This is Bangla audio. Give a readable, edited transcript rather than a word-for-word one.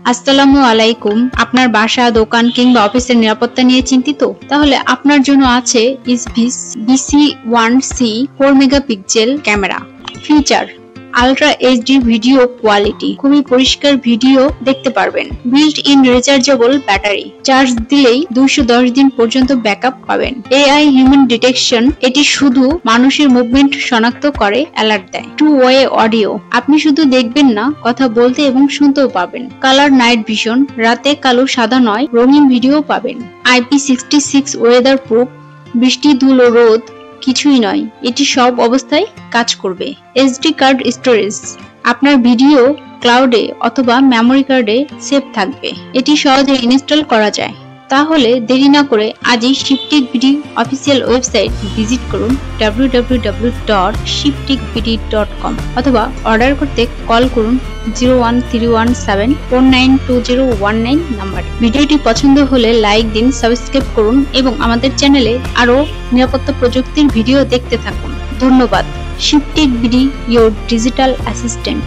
আসসালামু আলাইকুম। আপনার বাসা, দোকান কিংবা অফিসের নিরাপত্তা নিয়ে চিন্তিত? তাহলে আপনার জন্য আছে ইসভিস BC1C 4 megapixel camera. Feature: ultra HD video quality, খুবই পরিষ্কার ভিডিও দেখতে পারবেন। Built in rechargeable battery, charge দিলেই 210 দিন পর্যন্ত ব্যাকআপ পাবেন। AI হিউম্যান ডিটেকশন, এটি শুধু মানুষের মুভমেন্ট শনাক্ত করে অ্যালার্ট দেয়। 2-ওয়ে অডিও, আপনি শুধু দেখবেন না, কথা বলতে এবং শুনতেও পাবেন। কালার নাইট ভিশন, রাতে কালো সাদা নয়, রঙিন ভিডিও পাবেন। IP66 ওয়েদার প্রুফ, বৃষ্টি ধুলো রোদ কিছুই নয়, এটি সব অবস্থায় কাজ করবে। SD কার্ড স্টোরেজ, আপনার ভিডিও ক্লাউডে অথবা মেমোরি কার্ডে সেভ থাকবে। এটি সহজে ইনস্টল করা যায়। তাহলে দেরি না করে আজই শিপটেকবিডি অফিসিয়াল ওয়েবসাইট ভিজিট করুন www.shiptekbd.com অথবা অর্ডার করতে কল করুন 01317492019 নাম্বারে। ভিডিওটি পছন্দ হলে লাইক দিন, সাবস্ক্রাইব করুন এবং আমাদের চ্যানেলে আরো নিরাপত্তা প্রযুক্তির ভিডিও দেখতে থাকুন। ধন্যবাদ। শিপটেকবিডি, ইয়োর ডিজিটাল অ্যাসিস্ট্যান্ট।